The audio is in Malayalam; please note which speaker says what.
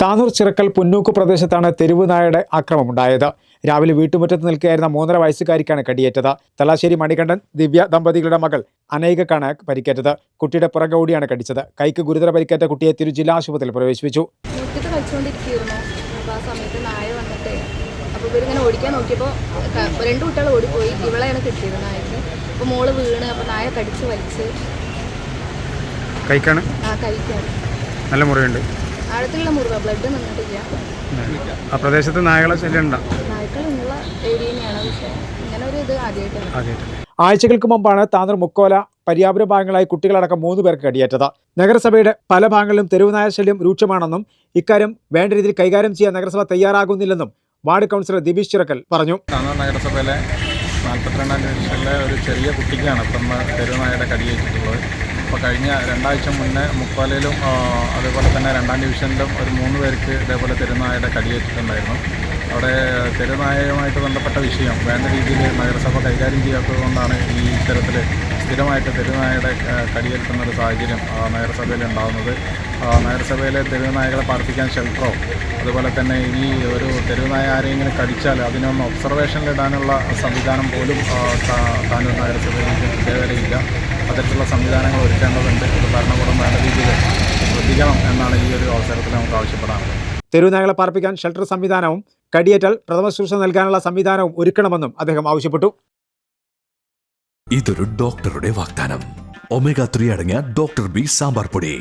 Speaker 1: താനൂർ ചിറക്കൽ പുന്നൂക്ക് പ്രദേശത്താണ് തെരുവ് നായയുടെ ആക്രമമുണ്ടായത്. രാവിലെ വീട്ടുമുറ്റത്ത് നിൽക്കുകയായിരുന്ന 3.5 വയസ്സുകാരിക്കാണ് കടിയേറ്റത്. തലാശ്ശേരി മണികണ്ഠൻ ദിവ്യ ദമ്പതികളുടെ മകൾ അനൈകക്കാണ് പരിക്കേറ്റത്. കുട്ടിയുടെ പുറകോടിയാണ് കടിച്ചത്. കൈക്ക് ഗുരുതര പരിക്കേറ്റ കുട്ടിയെ തിരുജില്ലാ ആശുപത്രിയിൽ പ്രവേശിപ്പിച്ചു.
Speaker 2: ആ സമയത്ത് നായ വന്നിട്ട് അപ്പോൾ ഇവരിങ്ങനെ ഓടിക്കാൻ നോക്കിയപ്പോൾ 2 കുട്ടികൾ ഓടിപ്പോയി. ഇവളെയാണ് കിട്ടിയത് നായക്ക്. അപ്പോൾ മോള് വീണ്. അപ്പോൾ നായ കടിച്ച് വലിച്ച്
Speaker 1: കൈക്കാണ്.
Speaker 2: കഴിക്കാണ്.
Speaker 1: നല്ല മുറിവുണ്ട്.
Speaker 2: ആഴത്തിലുള്ള മുറിവ്, ബ്ലഡ് നിന്നിട്ടില്ല.
Speaker 1: ആ പ്രദേശത്ത് നായകളെ ശല്യം ഉണ്ടോ?
Speaker 2: നായ്ക്കളുള്ള ഏരിയ തന്നെയാണ്. പക്ഷേ ഇങ്ങനെ ഒരു ഇത് ആദ്യമായിട്ടാണ്.
Speaker 1: ആഴ്ചകൾക്ക് മുമ്പാണ് താനൂർ മുക്കോല പര്യാപുര ഭാഗങ്ങളായി കുട്ടികളടക്കം 3 പേർക്ക് കടിയേറ്റത്. നഗരസഭയുടെ പല ഭാഗങ്ങളിലും തെരുവുനായ ശല്യം രൂക്ഷമാണെന്നും ഇക്കാര്യം വേണ്ട രീതിയിൽ കൈകാര്യം ചെയ്യാൻ നഗരസഭ തയ്യാറാകുന്നില്ലെന്നും വാർഡ് കൗൺസിലർ ദിബീഷ് ചിറക്കൽ പറഞ്ഞു.
Speaker 3: താനൂർ നഗരസഭയിലെ 42ാം ഡിവിഷനിലെ ഒരു ചെറിയ കുട്ടിക്കാണ് ഇപ്പം തെരുവുനായയുടെ കടിയേറ്റിട്ടുള്ളത്. അപ്പോൾ കഴിഞ്ഞ 2 ആഴ്ച മുന്നേ മുക്കോലയിലും അതുപോലെ തന്നെ 2ാം ഡിവിഷനിലും ഒരു 3 പേർക്ക് ഇതേപോലെ തെരുവുനായയുടെ കടിയേറ്റിട്ടുണ്ടായിരുന്നു. അവിടെ തെരുവുനായയുമായിട്ട് ബന്ധപ്പെട്ട വിഷയം വേണ്ട രീതിയിൽ നഗരസഭ കൈകാര്യം ചെയ്യാത്തതുകൊണ്ടാണ് ഈ ഇത്തരത്തിൽ സ്ഥിരമായിട്ട് തെരുവുനായയുടെ കടിയേൽക്കുന്ന ഒരു സാഹചര്യം നഗരസഭയിൽ ഉണ്ടാകുന്നത്. നഗരസഭയിലെ തെരുവുനായകളെ പാർപ്പിക്കാൻ ഷെൽട്ടറോ അതുപോലെ തന്നെ ഇനി ഒരു തെരുവുനായ ആരെങ്കിലും കടിച്ചാൽ അതിനൊന്ന് ഒബ്സർവേഷനിലിടാനുള്ള സംവിധാനം പോലും താനൂർ നഗരസഭയിൽ ഇതേവരെയില്ല. അത്തരത്തിലുള്ള സംവിധാനങ്ങൾ ഒരുക്കേണ്ടതുണ്ട്. ഇത് ഭരണകൂടം വേണ്ട രീതിയിൽ ശ്രദ്ധിക്കണം എന്നാണ് ഈ ഒരു അവസരത്തിൽ നമുക്ക് ആവശ്യപ്പെടാനുള്ളത്.
Speaker 1: തെരുവുനായകളെ പാർപ്പിക്കാൻ ഷെൽട്ടർ സംവിധാനവും കടിയേറ്റാൽ പ്രഥമ ശുശ്രൂഷ നൽകാനുള്ള സംവിധാനവും ഒരുക്കണമെന്നും അദ്ദേഹം ആവശ്യപ്പെട്ടു.
Speaker 4: ഇതൊരു ഡോക്ടറുടെ വാഗ്ദാനം. ഒമേഗ 3 അടങ്ങിയ ഡോക്ടർ ബി സാമ്പാർ പൊടി.